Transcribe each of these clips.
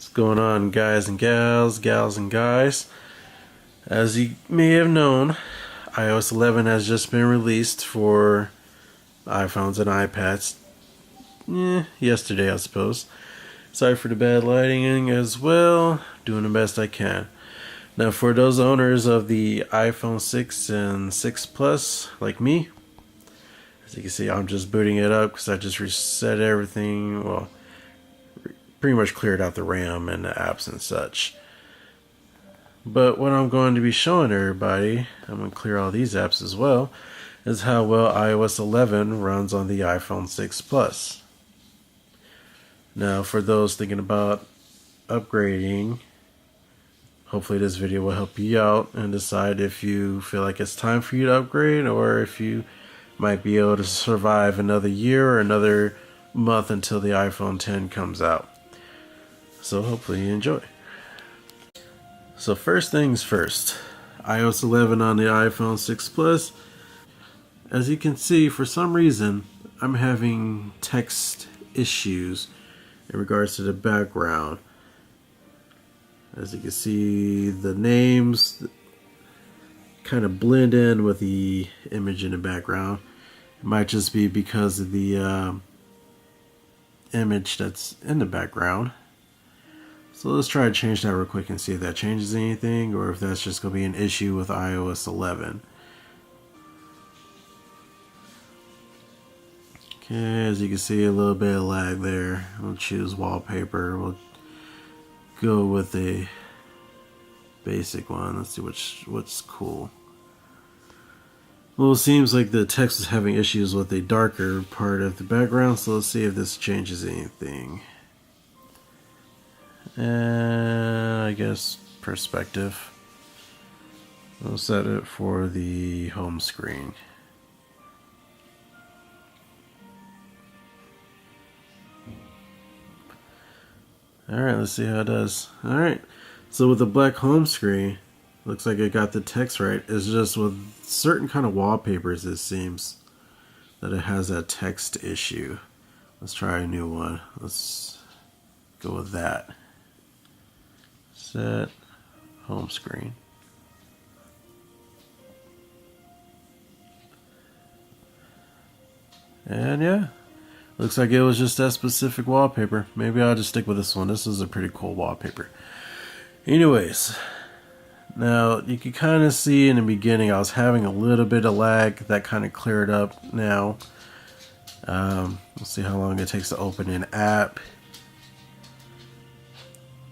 What's going on, guys and gals and guys? As you may have known, iOS 11 has just been released for iPhones and iPads. Yesterday, I suppose. Sorry for the bad lighting as well. Doing the best I can. Now, for those owners of the iPhone 6 and 6 Plus, like me, as you can see, I'm just booting it up because I just reset everything. Well, pretty much cleared out the RAM and the apps and such. But what I'm going to be showing everybody, I'm going to clear all these apps as well, is how well iOS 11 runs on the iPhone 6 Plus. Now, for those thinking about upgrading, hopefully this video will help you out and decide if you feel like it's time for you to upgrade, or if you might be able to survive another year or another month until the iPhone 10 comes out. So hopefully you enjoy. So first things first, iOS 11 on the iPhone 6 Plus. As you can see, for some reason, I'm having text issues in regards to the background. As you can see, the names kind of blend in with the image in the background. It might just be because of the image that's in the background. So let's try to change that real quick and see if that changes anything, or if that's just going to be an issue with iOS 11. Okay, as you can see, a little bit of lag there. We'll choose wallpaper. We'll go with a basic one. Let's see what's cool. Well, it seems like the text is having issues with the darker part of the background, so let's see if this changes anything. And I guess perspective. We'll set it for the home screen. Alright, let's see how it does. Alright, so with the black home screen, looks like it got the text right. It's just with certain kind of wallpapers, it seems that it has that text issue. Let's try a new one. Let's go with that. Set home screen. And yeah, looks like it was just that specific wallpaper. Maybe I'll just stick with this one. This is a pretty cool wallpaper. Anyways, now you can kind of see in the beginning I was having a little bit of lag. That kind of cleared up now. Let's see how long it takes to open an app.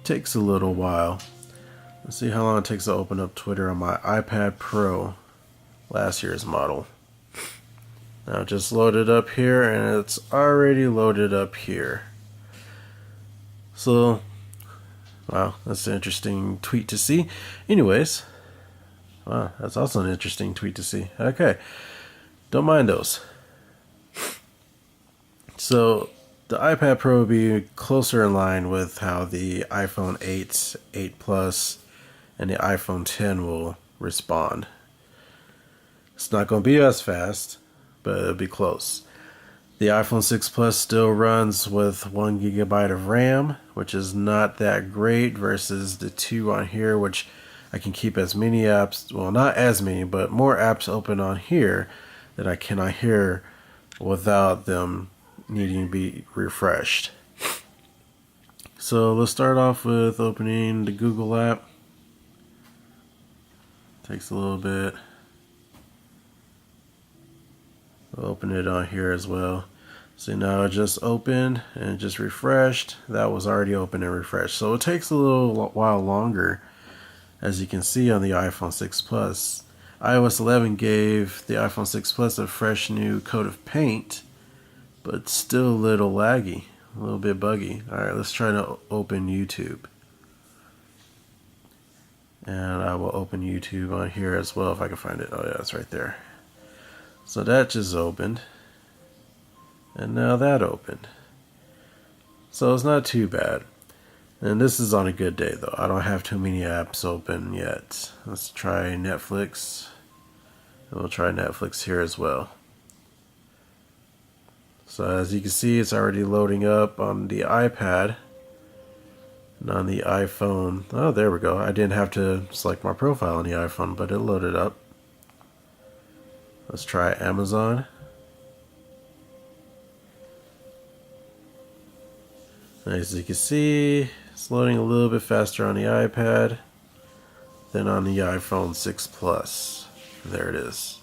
Takes a little while. Let's see how long it takes to open up Twitter on my iPad Pro, last year's model. Now just load it up here, and it's already loaded up here. So, wow, that's an interesting tweet to see. Anyways, wow, that's also an interesting tweet to see. Okay, don't mind those. So the iPad Pro will be closer in line with how the iPhone 8, 8 Plus, and the iPhone 10 will respond. It's not going to be as fast, but it'll be close. The iPhone 6 Plus still runs with 1 GB of RAM, which is not that great, versus the 2 on here, which I can keep as many apps, well, not as many, but more apps open on here that I cannot hear without them needing to be refreshed. So let's start off with opening the Google app. Takes a little bit. We'll open it on here as well. See, now it just opened and just refreshed. That was already open and refreshed. So it takes a little while longer, as you can see on the iPhone 6 Plus. iOS 11 gave the iPhone 6 Plus a fresh new coat of paint, but still a little laggy, a little bit buggy. Alright, let's try to open YouTube. And I will open YouTube on here as well if I can find it. Oh yeah, it's right there. So that just opened. And now that opened. So it's not too bad. And this is on a good day though. I don't have too many apps open yet. Let's try Netflix. And we'll try Netflix here as well. So as you can see, it's already loading up on the iPad. And on the iPhone, oh, there we go. I didn't have to select my profile on the iPhone, but it loaded up. Let's try Amazon. As you can see, it's loading a little bit faster on the iPad than on the iPhone 6 Plus. There it is.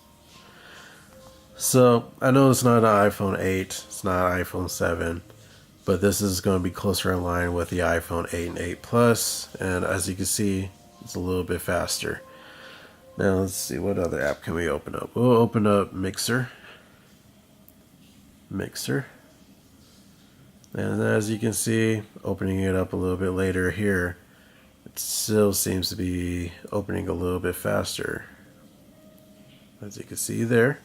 So, I know it's not an iPhone 8, it's not an iPhone 7, but this is going to be closer in line with the iPhone 8 and 8 Plus, and as you can see, it's a little bit faster. Now let's see, what other app can we open up? We'll open up Mixer. And as you can see, opening it up a little bit later here, it still seems to be opening a little bit faster. As you can see there,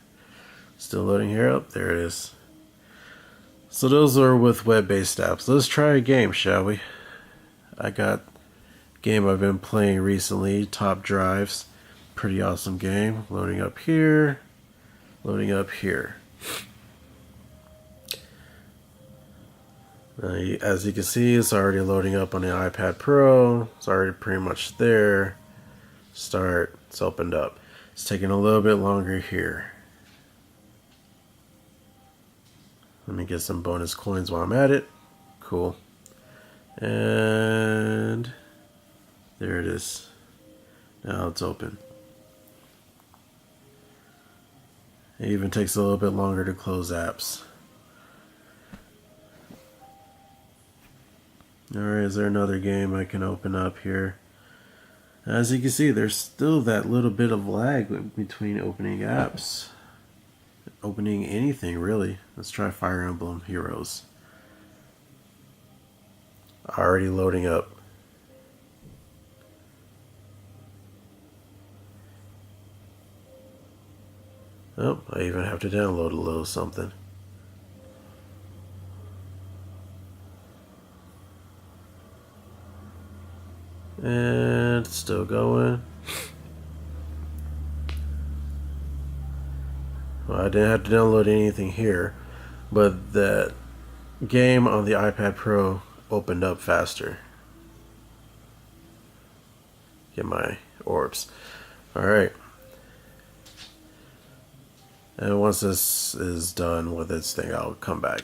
still loading here up, there it is. So those are with web-based apps. Let's try a game, shall we? I got a game I've been playing recently, Top Drives. Pretty awesome game. Loading up here, loading up here. As you can see, it's already loading up on the iPad Pro. It's already pretty much there. Start. It's opened up. It's taking a little bit longer here. Let me get some bonus coins while I'm at it. Cool. And there it is. Now it's open. It even takes a little bit longer to close apps. Alright, is there another game I can open up here? As you can see, there's still that little bit of lag between opening apps. Opening anything, really. Let's try Fire Emblem Heroes. Already loading up. Oh, I even have to download a little something. And it's still going. Well, I didn't have to download anything here, but that game on the iPad Pro opened up faster. Get my orbs. Alright. And once this is done with its thing, I'll come back.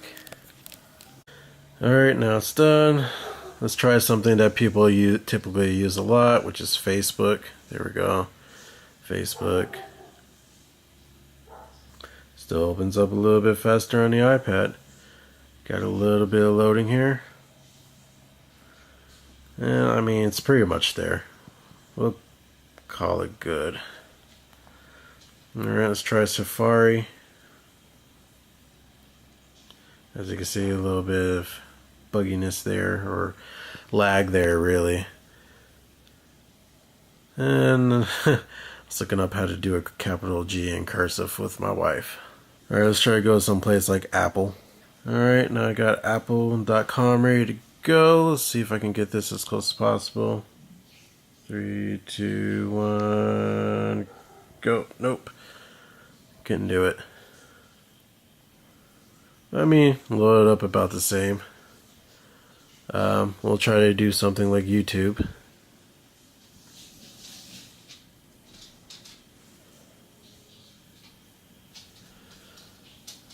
Alright, now it's done. Let's try something that people typically use a lot, which is Facebook. There we go. Facebook. Still opens up a little bit faster on the iPad. Got a little bit of loading here. And I mean, it's pretty much there. We'll call it good. Alright, let's try Safari. As you can see, a little bit of bugginess there, or lag there, really. And I was looking up how to do a capital G in cursive with my wife. Alright, let's try to go someplace like Apple. Alright, now I got apple.com ready to go. Let's see if I can get this as close as possible. 3, 2, 1, go. Nope. Couldn't do it. I mean, load it up about the same. We'll try to do something like YouTube.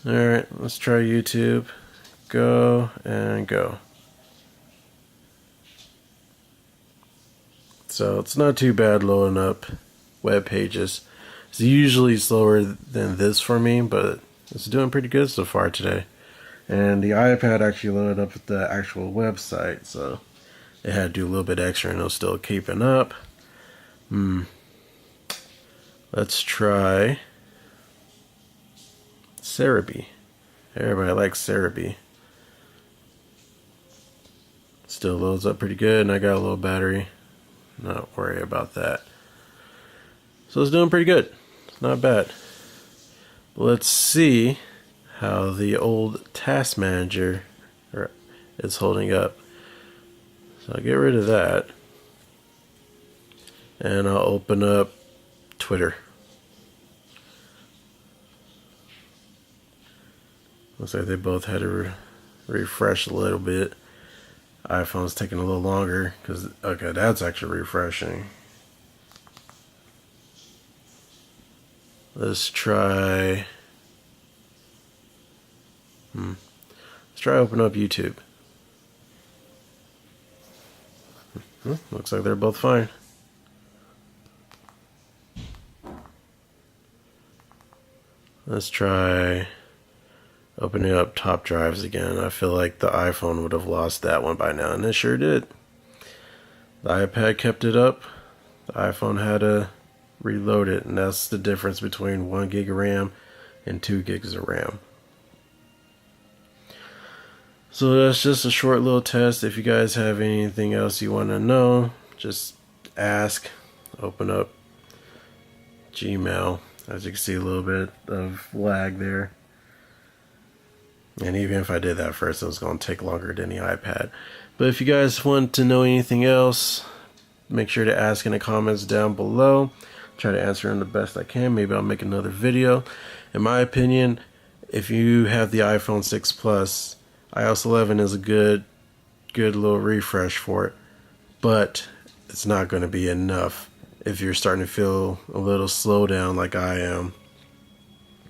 Alright, let's try YouTube. Go and go. So it's not too bad loading up web pages. It's usually slower than this for me, but it's doing pretty good so far today. And the iPad actually loaded up the actual website, so it had to do a little bit extra and it was still keeping up. Let's try Cerebi. Everybody likes Cerebi. Still loads up pretty good, and I got a little battery. Not worry about that. So it's doing pretty good. It's not bad. Let's see how the old task manager is holding up. So I'll get rid of that. And I'll open up Twitter. Looks like they both had to refresh a little bit. iPhone's taking a little longer because, okay, that's actually refreshing. Let's try. Let's try open up YouTube. Looks like they're both fine. Let's try opening up top drives again. I feel like the iPhone would have lost that one by now, and it sure did. The iPad kept it up. The iPhone had to reload it, and that's the difference between 1 gig of RAM and 2 gigs of RAM. So that's just a short little test. If you guys have anything else you want to know, just ask. Open up Gmail. As you can see, a little bit of lag there. And even if I did that first, it was going to take longer than the iPad. But if you guys want to know anything else, make sure to ask in the comments down below. Try to answer them the best I can. Maybe I'll make another video. In my opinion, if you have the iPhone 6 Plus, iOS 11 is a good little refresh for it. But it's not going to be enough if you're starting to feel a little slowdown like I am.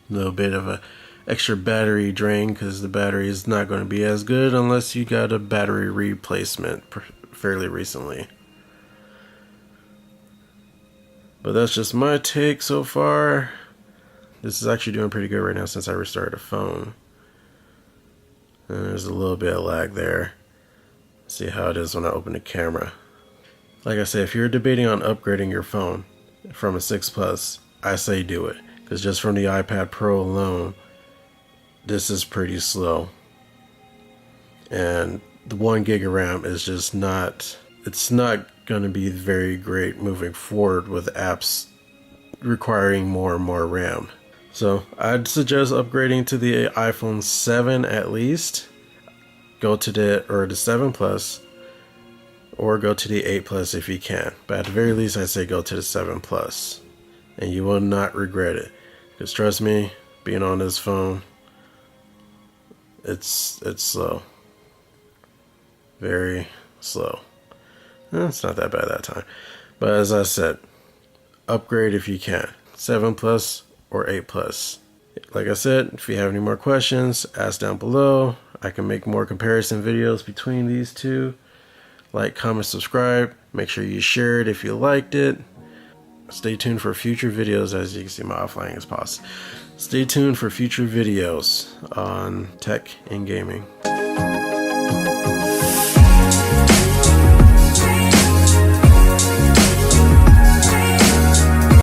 A little bit of a extra battery drain because the battery is not going to be as good unless you got a battery replacement fairly recently. But that's just my take so far. This is actually doing pretty good right now since I restarted the phone. And there's a little bit of lag there. See how it is when I open the camera. Like I said, if you're debating on upgrading your phone from a 6 Plus, I say do it. Because just from the iPad Pro alone, this is pretty slow. And the 1 gig of RAM is just not, it's not going to be very great moving forward with apps requiring more and more RAM. So I'd suggest upgrading to the iPhone 7 at least. Go to the 7 Plus, or go to the 8 Plus if you can. But at the very least, I say go to the 7 Plus, and you will not regret it. Because trust me, being on this phone, it's slow, very slow. It's not that bad that time, but as I said, upgrade if you can. 7 Plus or 8 Plus. Like I said, if you have any more questions, ask down below. I can make more comparison videos between these two. Like, comment, subscribe. Make sure you share it if you liked it. Stay tuned for future videos. As you can see, my offline is paused. Stay tuned for future videos on tech and gaming.